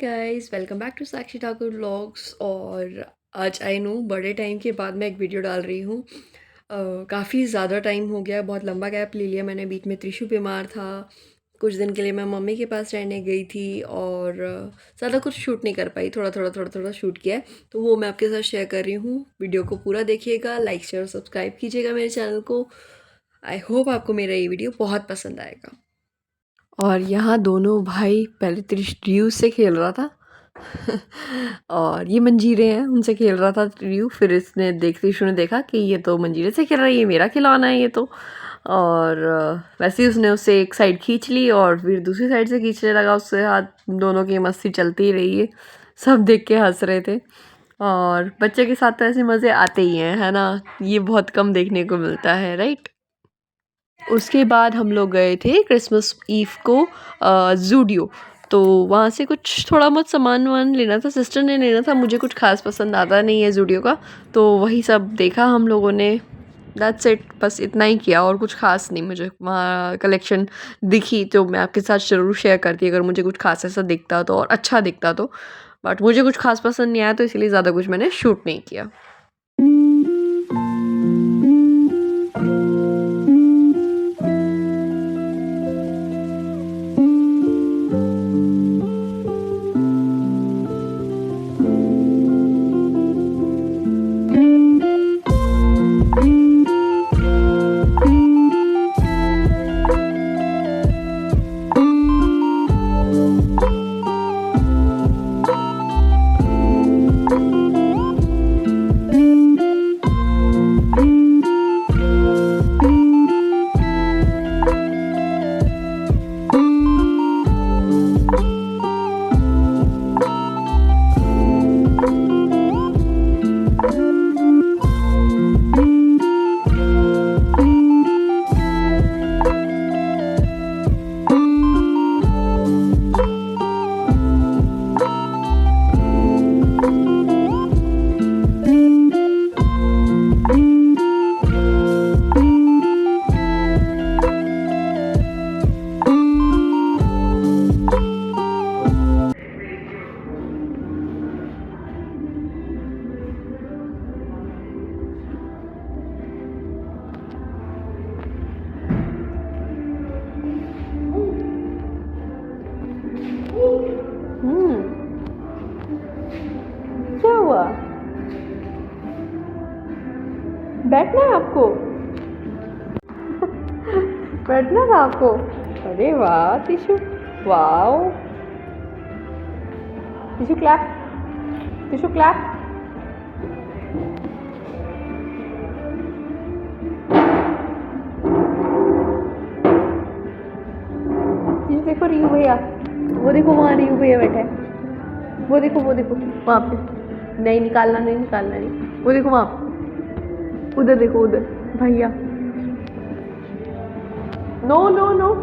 Guys, welcome back to Sakshi Thakur vlogs. और आज I know बड़े टाइम के बाद मैं एक वीडियो डाल रही हूँ। काफ़ी ज़्यादा टाइम हो गया, बहुत लंबा गैप ले लिया मैंने। बीच में त्रिशु बीमार था, कुछ दिन के लिए मैं मम्मी के पास रहने गई थी और ज़्यादा कुछ शूट नहीं कर पाई। थोड़ा शूट किया है, तो वो मैं आपके साथ शेयर कर रही हूँ। वीडियो को पूरा देखिएगा, लाइक शेयर और सब्सक्राइब कीजिएगा मेरे चैनल को। आई होप आपको मेरा ये वीडियो बहुत पसंद आएगा। और यहाँ दोनों भाई, पहले त्रिशु से खेल रहा था और ये मंजीरे हैं, उनसे खेल रहा था त्रिशु। फिर इसने त्रिशु ने देखा कि ये तो मंजीरे से खेल रहा है, ये मेरा खिलौना है ये तो। और वैसे ही उसने उससे एक साइड खींच ली और फिर दूसरी साइड से खींचने लगा उससे हाथ। दोनों की मस्ती चलती ही रही है, सब देख के हंस रहे थे। और बच्चे के साथ तो ऐसे मज़े आते ही हैं, है ना। ये बहुत कम देखने को मिलता है, राइट। उसके बाद हम लोग गए थे क्रिसमस ईव को ज़ूडियो। तो वहाँ से कुछ थोड़ा बहुत सामान वामान लेना था, सिस्टर ने लेना था। मुझे कुछ खास पसंद आता नहीं है ज़ूडियो का, तो वही सब देखा हम लोगों ने। दैट्स इट, बस इतना ही किया और कुछ खास नहीं। मुझे वहाँ कलेक्शन दिखी तो मैं आपके साथ ज़रूर शेयर करती अगर मुझे कुछ खास ऐसा दिखता तो और अच्छा दिखता तो। बट मुझे कुछ खास पसंद नहीं आया, तो इसलिए ज़्यादा कुछ मैंने शूट नहीं किया। क्या हुआ? बैठना है आपको? बैठना था आपको? अरे वाह टिशु, वाह। Tissue clap, tissue clap. Tissue देखो रियू भैया, वो देखो वहाँ रियू भैया बैठा है। वो देखो वहाँ पे। नहीं निकालना, नहीं निकालना, नहीं। वो देखो वहाँ, उधर देखो, उधर भैया। No no no.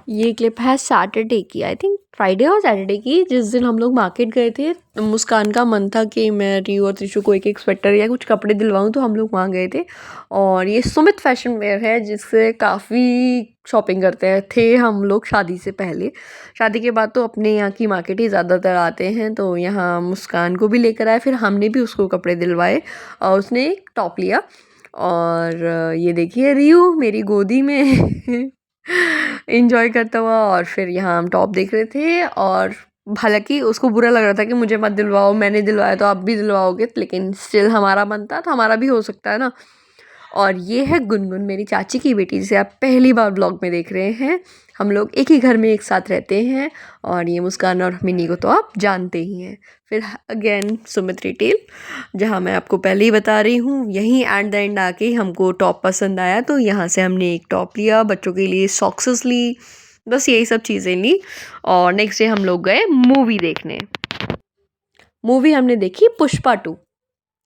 ये क्लिप है सैटरडे की, आई थिंक फ्राइडे और सैटरडे की, जिस दिन हम लोग मार्केट गए थे। मुस्कान का मन था कि मैं रियू और त्रिशु को एक एक स्वेटर या कुछ कपड़े दिलवाऊं, तो हम लोग वहाँ गए थे। और ये सुमित फैशन वेयर है, जिससे काफ़ी शॉपिंग करते हैं थे हम लोग शादी से पहले। शादी के बाद तो अपने यहाँ की मार्केट ही ज़्यादातर आते हैं, तो यहाँ मुस्कान को भी लेकर आए, फिर हमने भी उसको कपड़े दिलवाए और उसने एक टॉप लिया। और ये देखिए रियू मेरी गोदी में इंजॉय करता हुआ। और फिर यहाँ हम टॉप देख रहे थे, और हालांकि उसको बुरा लग रहा था कि मुझे मत दिलवाओ, मैंने दिलवाया तो आप भी दिलवाओगे, लेकिन स्टिल हमारा मन था तो हमारा भी हो सकता है ना। और ये है गुनगुन, मेरी चाची की बेटी, जिसे आप पहली बार ब्लॉग में देख रहे हैं। हम लोग एक ही घर में एक साथ रहते हैं। और ये मुस्कान और मिनी को तो आप जानते ही हैं। फिर अगेन सुमित रिटेल, जहाँ मैं आपको पहले ही बता रही हूँ, यहीं एट द एंड आके हमको टॉप पसंद आया, तो यहाँ से हमने एक टॉप लिया, बच्चों के लिए सॉक्सेस ली, बस यही सब चीज़ें ली और नेक्स्ट डे हम लोग गए मूवी देखने। मूवी हमने देखी पुष्पा 2।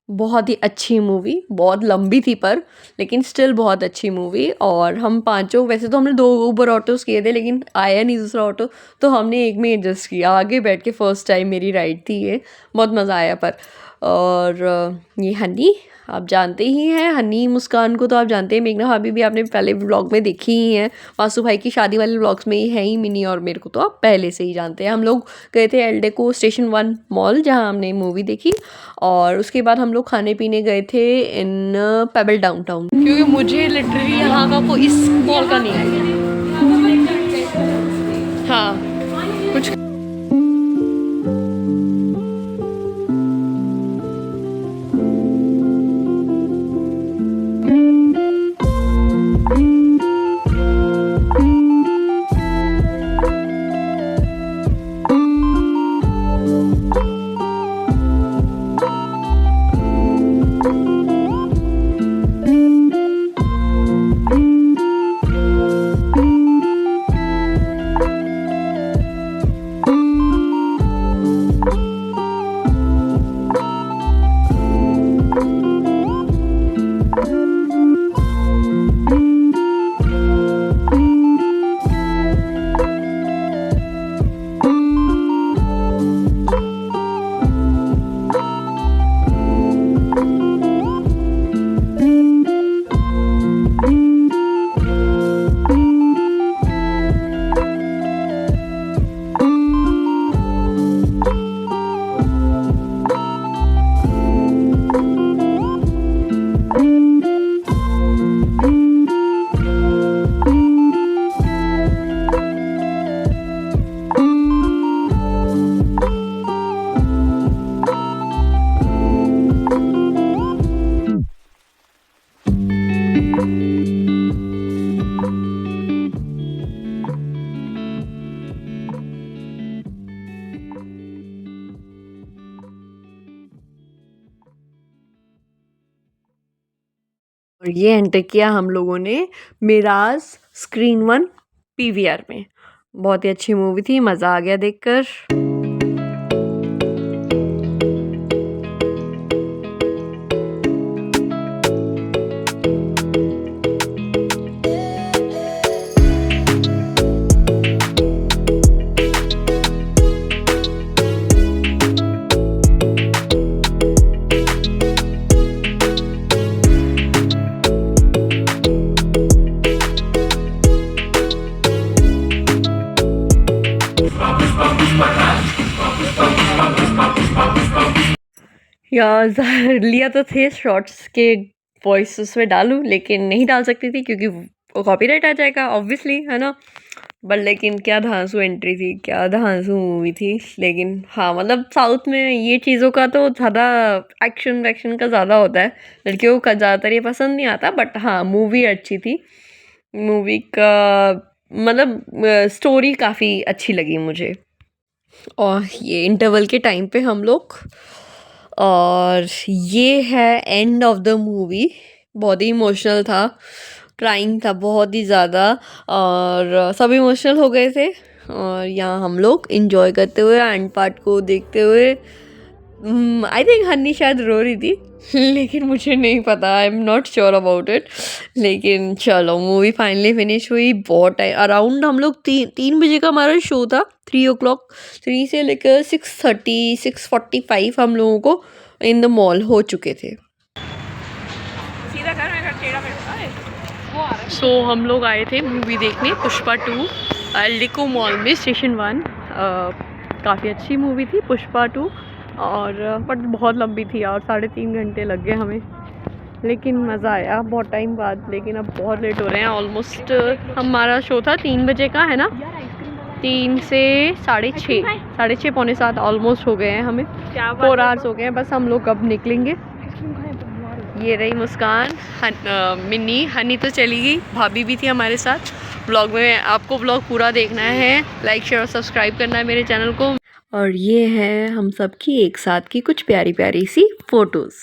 बहुत ही अच्छी मूवी, बहुत लंबी थी पर लेकिन स्टिल बहुत अच्छी मूवी। और हम पाँचों, वैसे तो हमने 2 उबर ऑटोज़ किए थे लेकिन आया नहीं दूसरा ऑटो, तो हमने एक में एडजस्ट किया। आगे बैठ के फर्स्ट टाइम मेरी राइड थी ये, बहुत मज़ा आया पर। और ये हनी, आप जानते ही हैं हनी मुस्कान को, तो आप जानते हैं। मेघना भाभी भी आपने पहले व्लॉग में देखी ही हैं, वासु भाई की शादी वाले व्लॉग्स में ही है ही मिनी, और मेरे को तो आप पहले से ही जानते हैं। हम लोग गए थे एल्डेको स्टेशन 1 मॉल, जहाँ हमने मूवी देखी और उसके बाद हम लोग खाने पीने गए थे इन पेबल डाउनटाउन, क्योंकि मुझे लिटरली यहाँ का कोई इस मॉल का नहीं आइडिया। हाँ कुछ और ये एंटर किया हम लोगों ने मिराज स्क्रीन 1 पीवीआर में। बहुत ही अच्छी मूवी थी, मज़ा आ गया देखकर। यार लिया तो थे शॉर्ट्स के वॉइस उसमें डालूं, लेकिन नहीं डाल सकती थी क्योंकि वो कॉपीराइट आ जाएगा ऑब्वियसली, है ना। बट लेकिन क्या धांसू एंट्री थी, क्या धांसू मूवी थी। लेकिन हाँ, मतलब साउथ में ये चीज़ों का तो ज़्यादा एक्शन वैक्शन का ज़्यादा होता है, लड़कियों को ज़्यादातर ये पसंद नहीं आता। बट हाँ, मूवी अच्छी थी। मूवी का मतलब स्टोरी काफ़ी अच्छी लगी मुझे। और ये इंटरवल के टाइम पे हम लोग, और ये है एंड ऑफ द मूवी। बहुत ही इमोशनल था, क्राइंग था बहुत ही ज़्यादा, और सब इमोशनल हो गए थे। और यहाँ हम लोग इंजॉय करते हुए एंड पार्ट को देखते हुए, आई थिंक हन्नी शायद रो रही थी लेकिन मुझे नहीं पता, I am not sure about it. लेकिन चलो, मूवी फाइनली फिनिश हुई। बहुत टाइम, अराउंड हम लोग 3 बजे का हमारा शो था, 3 o'clock, 3 से लेकर 6:30 6:45 हम लोगों को इन द मॉल हो चुके थे। सो हम लोग आए थे मूवी देखने पुष्पा 2 एल्डिको मॉल में स्टेशन 1। काफ़ी अच्छी मूवी थी पुष्पा 2, और बट बहुत लंबी थी यार, 3.5 घंटे लग गए हमें। लेकिन मज़ा आया बहुत टाइम बाद। लेकिन अब बहुत लेट हो रहे हैं, ऑलमोस्ट हमारा शो था 3 बजे का, है ना। 3 से 6:30 पौने 7 ऑलमोस्ट हो गए हैं हमें, 4 आवर्स हो गए हैं। बस हम लोग अब निकलेंगे। ये रही मुस्कान, मिन्नी, हनी तो चली गई, भाभी भी थी हमारे साथ। व्लॉग में आपको व्लॉग पूरा देखना है, लाइक शेयर और सब्सक्राइब करना है मेरे चैनल को। और ये है हम सब की एक साथ की कुछ प्यारी प्यारी सी फोटोज़।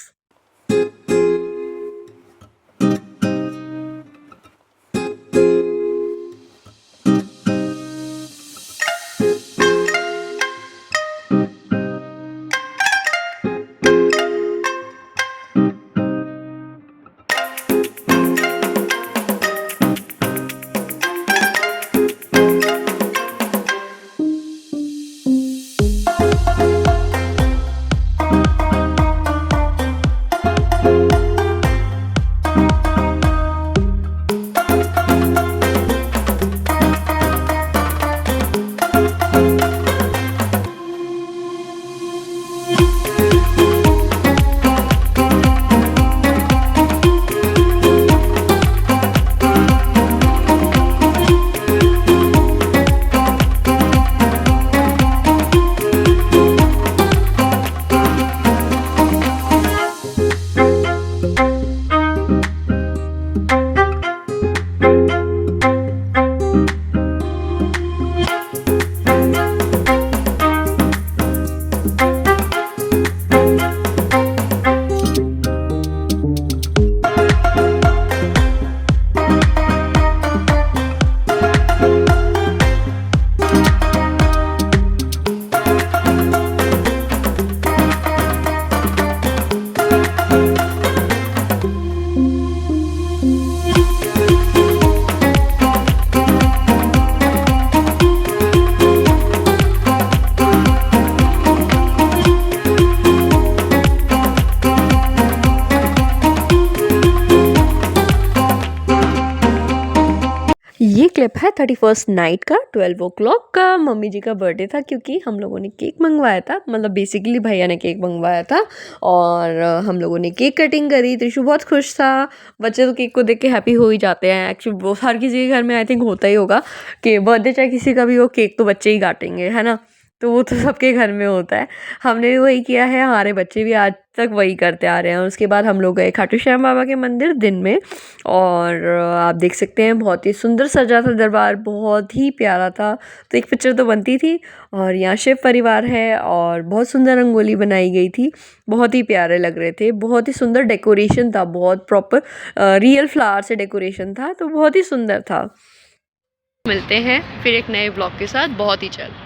ये क्लिप है 31st नाइट का 12 ओ क्लॉक का। मम्मी जी का बर्थडे था क्योंकि हम लोगों ने केक मंगवाया था, मतलब बेसिकली भैया ने केक मंगवाया था और हम लोगों ने केक कटिंग करी। त्रिशु बहुत खुश था। बच्चे तो केक को देख के हैप्पी हो ही जाते हैं। एक्चुअली वो हर किसी के घर में आई थिंक होता ही होगा कि बर्थडे चाहे किसी का भी हो, केक तो बच्चे ही काटेंगे, है ना। तो वो तो सबके घर में होता है। हमने भी वही किया है, हमारे बच्चे भी आज तक वही करते आ रहे हैं। उसके बाद हम लोग गए खाटू श्याम बाबा के मंदिर दिन में और आप देख सकते हैं बहुत ही सुंदर सजा था दरबार, बहुत ही प्यारा था। तो एक पिक्चर तो बनती थी। और यहाँ शिव परिवार है और बहुत सुंदर रंगोली बनाई गई थी, बहुत ही प्यारे लग रहे थे। बहुत ही सुंदर डेकोरेशन था, बहुत प्रॉपर रियल फ्लावर से डेकोरेशन था, तो बहुत ही सुंदर था। मिलते हैं फिर एक नए ब्लॉग के साथ बहुत ही जल्द।